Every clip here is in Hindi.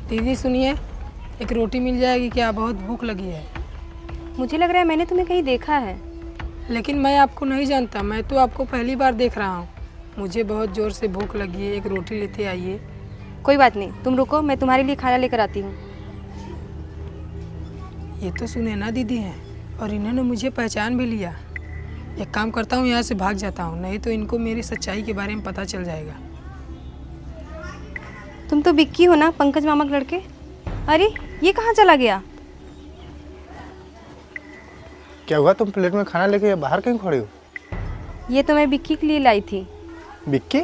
दीदी सुनिए, एक रोटी मिल जाएगी क्या? बहुत भूख लगी है। मुझे लग रहा है मैंने तुम्हें कहीं देखा है। लेकिन मैं आपको नहीं जानता, मैं तो आपको पहली बार देख रहा हूँ। मुझे बहुत ज़ोर से भूख लगी है, एक रोटी लेते आइए। कोई बात नहीं, तुम रुको, मैं तुम्हारे लिए खाना लेकर आती हूँ। ये तो सुनैना दीदी हैं और इन्होंने मुझे पहचान भी लिया। एक काम करता हूँ, यहाँ से भाग जाता हूँ, नहीं तो इनको मेरी सच्चाई के बारे में पता चल जाएगा। तुम तो बिक्की हो ना, पंकज मामा के लड़के? अरे ये कहाँ चला गया? क्या हुआ, तुम प्लेट में खाना लेके बाहर कहीं खड़ी हो? ये तो मैं बिक्की के लिए लाई थी। बिक्की?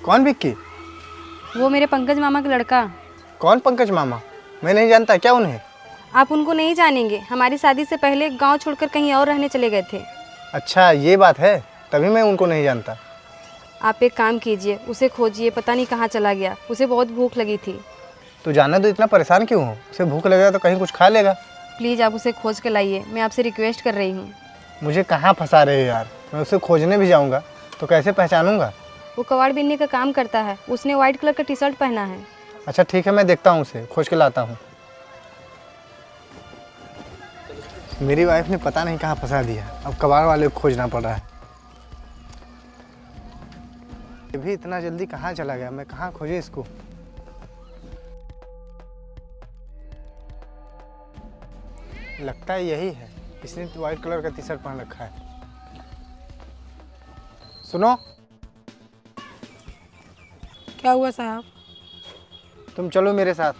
कौन बिक्की? वो मेरे पंकज मामा का लड़का। कौन पंकज मामा? मैं नहीं जानता, क्या उन्हें? आप उनको नहीं जानेंगे, हमारी शादी से पहले गांव छोड़कर कहीं और रहने चले गए थे। अच्छा ये बात है, तभी मैं उनको नहीं जानता। आप एक काम कीजिए, उसे खोजिए, पता नहीं कहाँ चला गया। उसे बहुत भूख लगी थी। तो जाना तो इतना परेशान क्यों हो? उसे भूख लगेगा तो कहीं कुछ खा लेगा। प्लीज़ आप उसे खोज के लाइए, मैं आपसे रिक्वेस्ट कर रही हूँ। मुझे कहाँ फंसा रहे हो यार? मैं उसे खोजने भी जाऊँगा तो कैसे पहचानूंगा? वो कबाड़ बिनने का काम करता है, उसने वाइट कलर का टी शर्ट पहना है। अच्छा ठीक है, मैं देखता हूँ, उसे खोज के लाता हूँ। मेरी वाइफ ने पता नहीं कहाँ फंसा दिया, अब कबाड़ वाले को खोजना पड़ रहा है। ये भी इतना जल्दी कहाँ चला गया? मैं कहाँ खोजे इसको? लगता है यही है, इसने तो वाइट कलर का टी शर्ट पहन रखा है। सुनो, क्या हुआ साहब? तुम चलो मेरे साथ।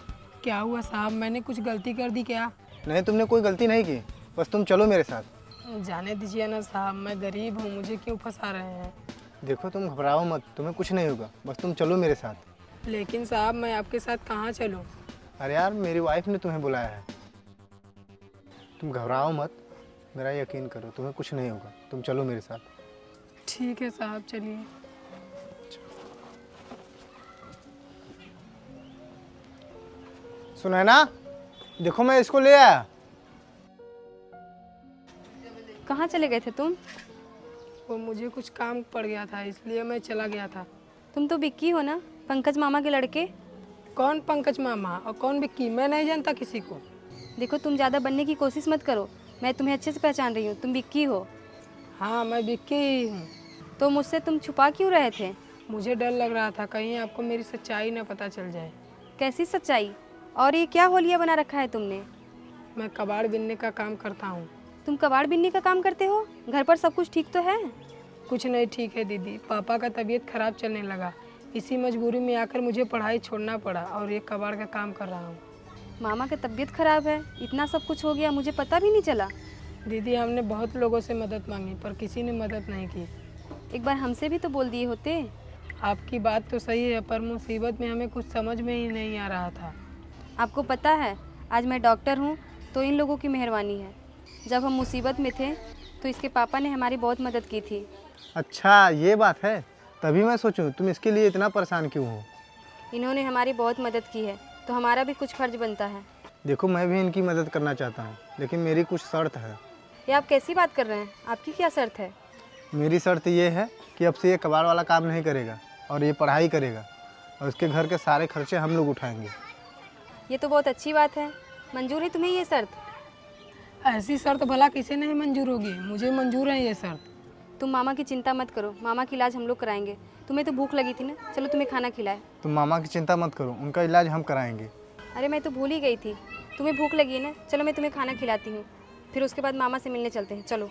क्या हुआ साहब, मैंने कुछ गलती कर दी क्या? नहीं, तुमने कोई गलती नहीं की, बस तुम चलो मेरे साथ। जाने दीजिए ना साहब, मैं गरीब हूँ, मुझे क्यों फंसा रहे हैं? देखो तुम घबराओ मत, तुम्हें कुछ नहीं होगा, बस तुम चलो मेरे साथ। लेकिन साहब मैं आपके साथ कहाँ चलूँ? अरे यार, मेरी वाइफ ने तुम्हें बुलाया है। तुम घबराओ मत, मेरा यकीन करो, तुम्हें कुछ नहीं होगा, तुम चलो मेरे साथ। ठीक है साहब, चलिए। सुनैना, देखो मैं इसको ले आया। कहाँ चले गए थे तुम? वो मुझे कुछ काम पड़ गया था, इसलिए मैं चला गया था। तुम तो बिक्की हो ना, पंकज मामा के लड़के? कौन पंकज मामा और कौन बिक्की? मैं नहीं जानता किसी को। देखो तुम ज़्यादा बनने की कोशिश मत करो, मैं तुम्हें अच्छे से पहचान रही हूँ, तुम बिक्की हो। हाँ मैं बिक्की ही हूँ। तो मुझसे तुम छुपा क्यों रहे थे? मुझे डर लग रहा था कहीं आपको मेरी सच्चाई ना पता चल जाए। कैसी सच्चाई? और ये क्या होलिया बना रखा है तुमने? मैं कबाड़ बिनने का काम करता हूँ। तुम कबाड़ बिनने का काम करते हो? घर पर सब कुछ ठीक तो है? कुछ नहीं ठीक है दीदी, पापा का तबीयत खराब चलने लगा, इसी मजबूरी में आकर मुझे पढ़ाई छोड़ना पड़ा और ये कबाड़ का काम कर रहा हूँ। मामा की तबीयत खराब है, इतना सब कुछ हो गया, मुझे पता भी नहीं चला। दीदी हमने बहुत लोगों से मदद मांगी पर किसी ने मदद नहीं की। एक बार हमसे भी तो बोल दिए होते। आपकी बात तो सही है, पर मुसीबत में हमें कुछ समझ में ही नहीं आ रहा था। आपको पता है, आज मैं डॉक्टर हूँ तो इन लोगों की मेहरबानी है। जब हम मुसीबत में थे तो इसके पापा ने हमारी बहुत मदद की थी। अच्छा ये बात है, तभी मैं सोचूं तुम इसके लिए इतना परेशान क्यों हो। इन्होंने हमारी बहुत मदद की है तो हमारा भी कुछ फर्ज बनता है। देखो मैं भी इनकी मदद करना चाहता हूँ, लेकिन मेरी कुछ शर्त है। ये आप कैसी बात कर रहे हैं? आपकी क्या शर्त है? मेरी शर्त ये है कि अब से ये कबाड़ वाला काम नहीं करेगा और ये पढ़ाई करेगा और उसके घर के सारे खर्चे हम लोग उठाएंगे। ये तो बहुत अच्छी बात है। मंजूर है तुम्हें ये शर्त? ऐसी शर्त भला किसे नहीं मंजूर होगी, मुझे मंजूर है ये शर्त। तुम मामा की चिंता मत करो, मामा की इलाज हम लोग कराएंगे। तुम्हें तो भूख लगी थी ना, चलो तुम्हें खाना खिलाए। तुम मामा की चिंता मत करो, उनका इलाज हम कराएंगे। अरे मैं तो भूल ही गई थी, तुम्हें भूख लगी है ना, चलो मैं तुम्हें खाना खिलाती हूँ, फिर उसके बाद मामा से मिलने चलते हैं, चलो।